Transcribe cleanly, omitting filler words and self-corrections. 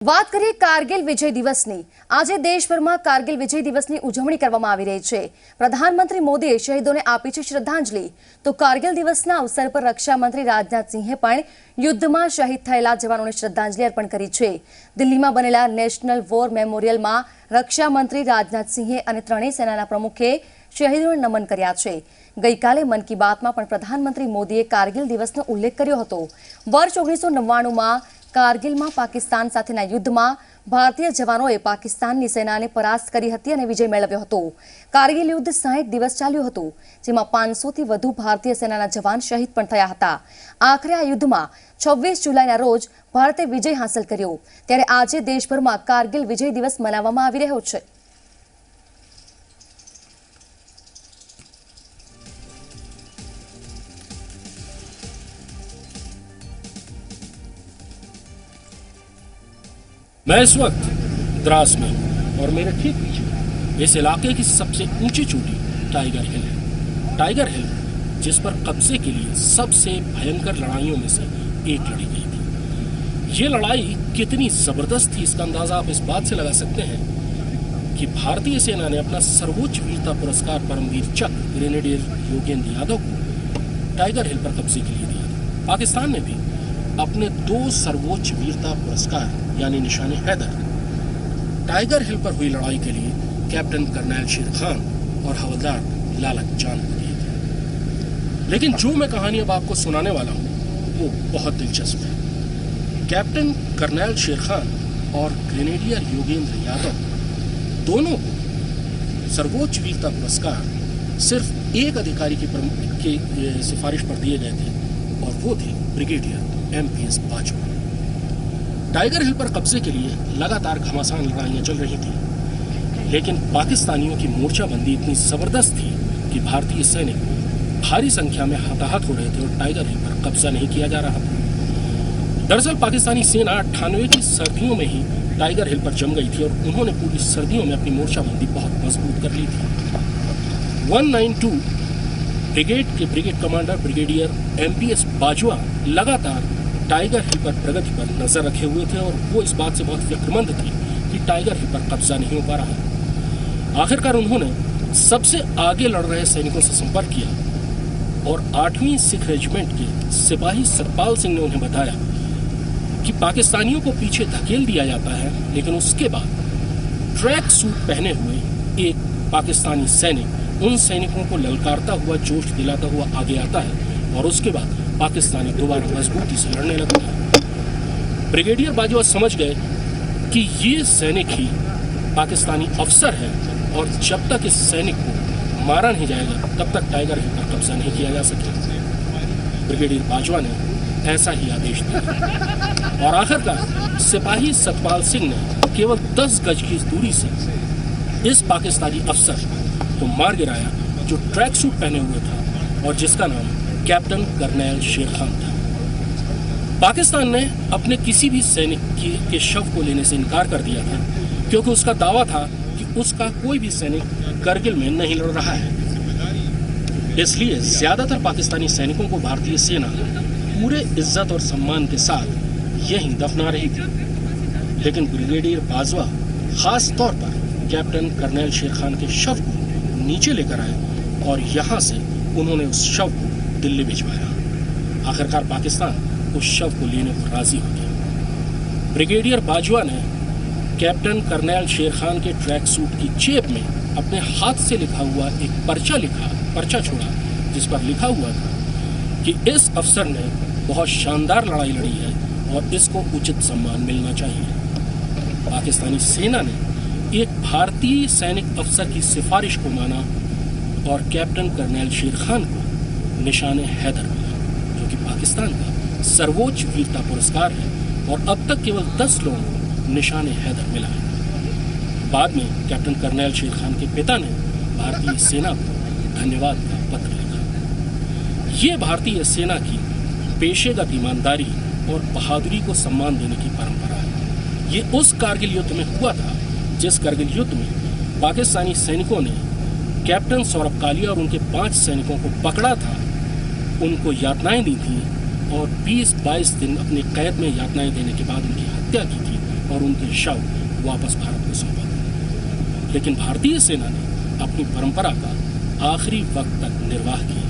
વાત કરીએ કારગિલ વિજય દિવસની। આજે દેશભરમાં કારગિલ વિજય દિવસની ઉજવણી કરવામાં આવી રહી છે। પ્રધાનમંત્રી મોદીએ શહીદોને આપી છે શ્રદ્ધાંજલિ। તો કારગિલ દિવસના અવસર પર રક્ષા મંત્રી રાજનાથ સિંહે પણ યુદ્ધમાં શહીદ થયેલા જવાનોને શ્રદ્ધાંજલિ અર્પણ કરી છે। દિલ્હીમાં બનેલા નેશનલ વોર મેમોરિયલમાં રક્ષા મંત્રી રાજનાથ સિંહે અને ત્રણેય સેનાના પ્રમુખે શહીદોને નમન કર્યા છે। ગઈકાલે મન કી બાતમાં પણ પ્રધાનમંત્રી મોદીએ કારગિલ દિવસનો ઉલ્લેખ કર્યો હતો। વર્ષ 1999માં કારગિલમાં પાકિસ્તાન સાથેના યુદ્ધમાં ભારતીય જવાનોએ પાકિસ્તાનની સેનાને પરાસ્ત કરી હતી અને વિજય મેળવ્યો હતો। કારગિલ યુદ્ધ 60 દિવસ ચાલ્યું હતું, જેમાં 500થી વધુ ભારતીય સેનાના જવાન શહીદ પણ થયા હતા। આખરે આ યુદ્ધમાં 26 જુલાઈના રોજ ભારતે વિજય હાંસલ કર્યો। ત્યારે આજે દેશભરમાં કારગિલ વિજય દિવસ મનાવવામાં આવી રહ્યો છે। मैं इस वक्त द्रास में हूँ और मेरे ठीक पीछे इस इलाके की सबसे ऊंची चोटी टाइगर हिल है। टाइगर हिल जिस पर कब्जे के लिए सबसे भयंकर लड़ाइयों में से एक लड़ी गई थी। ये लड़ाई कितनी जबरदस्त थी इसका अंदाजा आप इस बात से लगा सकते हैं कि भारतीय सेना ने अपना सर्वोच्च वीरता पुरस्कार परमवीर चक्र ग्रेनेडियर योगेंद्र यादव को टाइगर हिल पर कब्जे के लिए दिया था। पाकिस्तान ने भी अपने 2 सर्वोच्च वीरता पुरस्कार यानी निशाने हैदर टाइगर हिल पर हुई लड़ाई के लिए कैप्टन कर्नल शेर खान और हवलदार लालक जान को दिए थे। लेकिन जो मैं कहानी अब आपको सुनाने वाला हूँ वो बहुत दिलचस्प है। कैप्टन कर्नल शेर खान और ग्रेनेडियर योगेंद्र यादव दोनों को सर्वोच्च वीरता पुरस्कार सिर्फ एक अधिकारी की सिफारिश पर दिए गए थे और वो थे ब्रिगेडियर MPS बाजवा। टाइगर हिल पर कब्जे के लिए लगातार घमासान लड़ाइयां चल रही थी, लेकिन पाकिस्तानियों की मोर्चाबंदी इतनी जबरदस्त थी कि भारतीय सैनिक भारी संख्या में हताहत हो रहे थे और टाइगर हिल पर कब्जा नहीं किया जा रहा था। दरअसल पाकिस्तानी सेना 98 की सर्दियों में ही टाइगर हिल पर जम गई थी और उन्होंने पूरी सर्दियों में अपनी मोर्चाबंदी बहुत मजबूत कर ली थी। 192 ब्रिगेड के brigade commander brigadier MPS Bajwa लगातार टाइगर हिल पर प्रगति पर नजर रखे हुए थे और वो इस बात से बहुत फिक्रमंद थे कि टाइगर हिल पर कब्जा नहीं हो पा रहा। आखिरकार उन्होंने सबसे आगे लड़ रहे सैनिकों से संपर्क किया और 8वीं सिख रेजिमेंट के सिपाही सतपाल सिंह ने उन्हें बताया कि पाकिस्तानियों को पीछे धकेल दिया जाता है, लेकिन उसके बाद ट्रैक सूट पहने हुए एक पाकिस्तानी सैनिक उन सैनिकों को ललकारता हुआ जोश दिलाता हुआ आगे आता है और उसके बाद पाकिस्तानी दोबारा मजबूती से लड़ने लगता है। ब्रिगेडियर बाजवा समझ गए कि ये सैनिक ही पाकिस्तानी अफसर है और जब तक इस सैनिक को मारा नहीं जाएगा तब तक टाइगर हिल पर कब्जा नहीं किया जा सकेगा। ब्रिगेडियर बाजवा ने ऐसा ही आदेश दिया और आखिरकार सिपाही सतपाल सिंह ने केवल 10 गज की दूरी से इस पाकिस्तानी अफसर को मार गिराया जो ट्रैक सूट पहने हुए था और जिसका नाम कैप्टन कर्नल शेर खान था। पाकिस्तान ने अपने किसी भी सैनिक के शव को लेने से इनकार कर दिया था, क्योंकि उसका दावा था कि उसका कोई भी सैनिक करगिल में नहीं लड़ रहा है। इसलिए ज्यादातर पाकिस्तानी सैनिकों को भारतीय सेना पूरे इज्जत और सम्मान के साथ यहीं दफना रही थी। लेकिन ब्रिगेडियर बाजवा खास तौर पर कैप्टन कर्नल शेर खान के शव को नीचे लेकर आए और यहाँ से उन्होंने उस शव को दिल्ली भिजवाया। आखिरकार पाकिस्तान उस शव को लेने को राजी हो गया। ब्रिगेडियर बाजवा ने कैप्टन कर्नल शेर खान के ट्रैक सूट की जेब में अपने हाथ से लिखा हुआ एक पर्चा छोड़ा जिस पर लिखा हुआ था कि इस अफसर ने बहुत शानदार लड़ाई लड़ी है और इसको उचित सम्मान मिलना चाहिए। पाकिस्तानी सेना ने एक भारतीय सैनिक अफसर की सिफारिश को माना और कैप्टन कर्नल शेर खान को निशाने हैदर मिला, जो कि पाकिस्तान का सर्वोच्च वीरता पुरस्कार है और अब तक केवल 10 लोगों को निशाने हैदर मिला है। बाद में कैप्टन कर्नल शेर खान के पिता ने भारतीय सेना को धन्यवाद का पत्र लिखा। ये भारतीय सेना की पेशेगत ईमानदारी और बहादुरी को सम्मान देने की परंपरा है। ये उस कारगिल युद्ध में हुआ था जिस कारगिल युद्ध में पाकिस्तानी सैनिकों ने कैप्टन सौरभ कालिया और उनके 5 सैनिकों को पकड़ा था, उनको यातनाएं दी थी और 20-22 दिन अपनी कैद में यातनाएं देने के बाद उनकी हत्या की थी और उनके शव वापस भारत को सौंपा। लेकिन भारतीय सेना ने अपनी परंपरा का आखिरी वक्त तक निर्वाह किया।